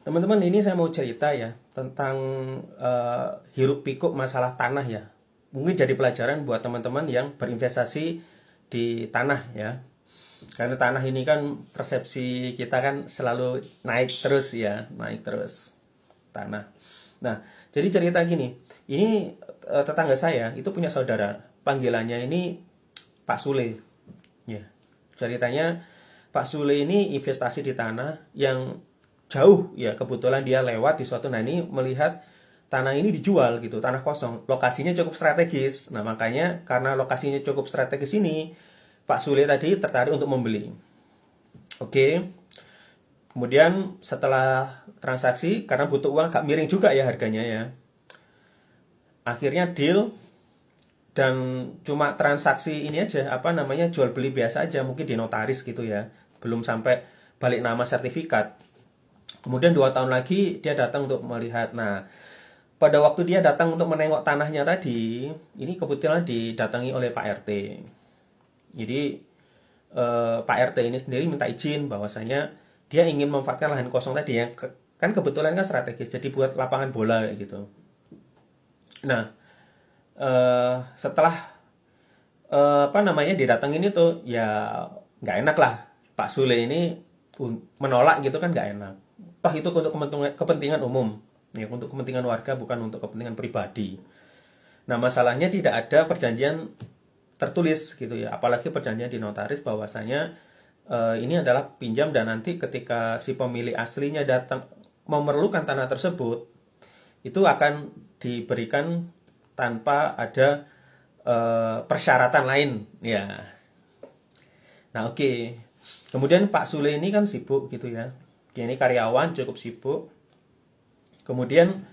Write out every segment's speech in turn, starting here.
Teman-teman, ini saya mau cerita ya tentang hiruk pikuk masalah tanah ya. Mungkin jadi pelajaran buat teman-teman yang berinvestasi di tanah ya. Karena tanah ini kan persepsi kita kan selalu naik terus ya, naik terus tanah. Nah, jadi cerita gini, ini tetangga saya itu punya saudara, panggilannya ini Pak Sule. Ya, ceritanya Pak Sule ini investasi di tanah yang jauh ya, kebetulan dia lewat di suatu, nah ini melihat tanah ini dijual gitu, tanah kosong, lokasinya cukup strategis. Nah makanya karena lokasinya cukup strategis ini, Pak Sule tadi tertarik untuk membeli. Oke, kemudian setelah transaksi, karena butuh uang, agak miring juga ya harganya ya, akhirnya deal. Dan cuma transaksi ini aja, apa namanya, jual beli biasa aja, mungkin di notaris gitu ya, belum sampai balik nama sertifikat. Kemudian 2 tahun lagi dia datang untuk melihat. Nah, pada waktu dia datang untuk menengok tanahnya tadi, ini kebetulan didatangi oleh Pak RT. Jadi Pak RT ini sendiri minta izin bahwasanya dia ingin memanfaatkan lahan kosong tadi yang kan kebetulan kan strategis, jadi buat lapangan bola gitu. Nah, setelah apa namanya didatengin itu ya, nggak enak lah. Pak Sule ini menolak gitu kan, nggak enak. Toh itu untuk kepentingan umum ya, untuk kepentingan warga, bukan untuk kepentingan pribadi. Nah masalahnya tidak ada perjanjian tertulis gitu ya, apalagi perjanjian di notaris bahwasanya ini adalah pinjam, dan nanti ketika si pemilik aslinya datang memerlukan tanah tersebut, itu akan diberikan tanpa ada persyaratan lain ya. Nah oke, kemudian Pak Sule ini kan sibuk gitu ya, dia ini karyawan cukup sibuk. Kemudian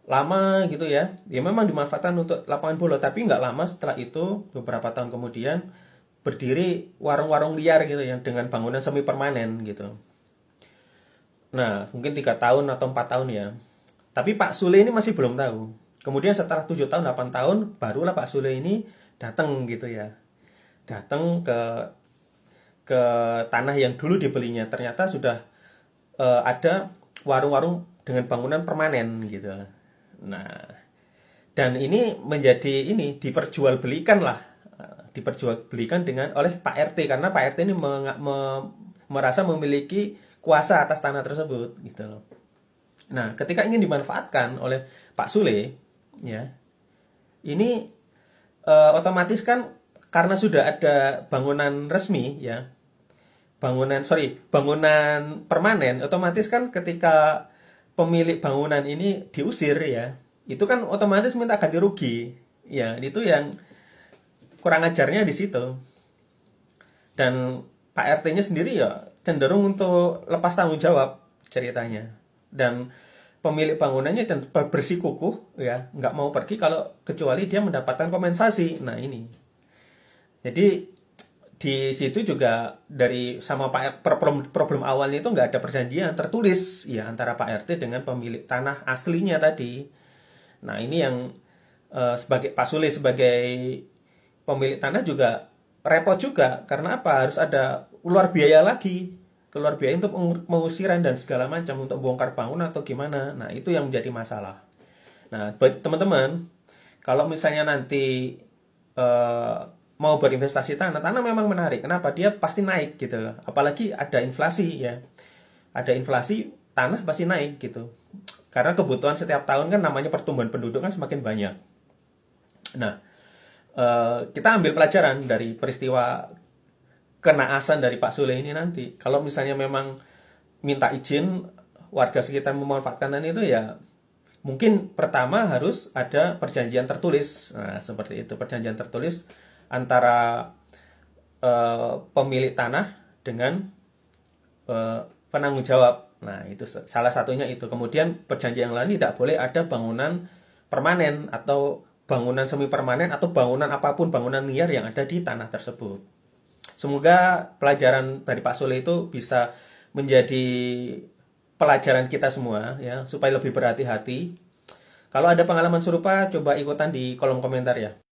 lama gitu ya, ya memang dimanfaatkan untuk lapangan bola, tapi nggak lama setelah itu, beberapa tahun kemudian berdiri warung-warung liar gitu ya, dengan bangunan semi permanen gitu. Nah mungkin 3 tahun atau 4 tahun ya, tapi Pak Sule ini masih belum tahu. Kemudian setelah 7 tahun 8 tahun barulah Pak Sule ini datang gitu ya, datang ke tanah yang dulu dibelinya. Ternyata sudah ada warung-warung dengan bangunan permanen gitu. Nah, dan ini menjadi ini diperjualbelikan lah, diperjualbelikan dengan oleh Pak RT, karena Pak RT ini merasa memiliki kuasa atas tanah tersebut gitu loh. Nah, ketika ingin dimanfaatkan oleh Pak Sule ya, ini otomatis kan karena sudah ada bangunan resmi ya, bangunan permanen, otomatis kan ketika pemilik bangunan ini diusir ya, itu kan otomatis minta ganti rugi ya. Itu yang kurang ajarnya di situ. Dan Pak RT-nya sendiri ya cenderung untuk lepas tanggung jawab ceritanya. Dan pemilik bangunannya bersikukuh ya, nggak mau pergi kalau kecuali dia mendapatkan kompensasi. Nah ini, jadi di situ juga dari sama Pak problem awalnya itu nggak ada perjanjian tertulis ya antara Pak RT dengan pemilik tanah aslinya tadi. Nah ini yang sebagai Pak Sule sebagai pemilik tanah juga repot juga, karena apa, harus ada keluar biaya untuk pengusiran dan segala macam, untuk bongkar bangunan atau gimana. Nah itu yang menjadi masalah. Nah buat teman-teman, kalau misalnya nanti eh, mau berinvestasi tanah, tanah memang menarik. Kenapa? Dia pasti naik gitu. Apalagi ada inflasi ya. Ada inflasi, tanah pasti naik gitu. Karena kebutuhan setiap tahun kan, namanya pertumbuhan penduduk kan semakin banyak. Nah, kita ambil pelajaran dari peristiwa kenaasan dari Pak Sule ini nanti. Kalau misalnya memang minta izin warga sekitar memanfaatkan itu ya, mungkin pertama harus ada perjanjian tertulis. Nah, seperti itu, perjanjian tertulis antara pemilik tanah dengan penanggung jawab. Nah, itu salah satunya itu. Kemudian perjanjian yang lain, tidak boleh ada bangunan permanen atau bangunan semi permanen atau bangunan apapun, bangunan liar yang ada di tanah tersebut. Semoga pelajaran dari Pak Sule itu bisa menjadi pelajaran kita semua ya, supaya lebih berhati-hati. Kalau ada pengalaman serupa, coba ikutan di kolom komentar ya.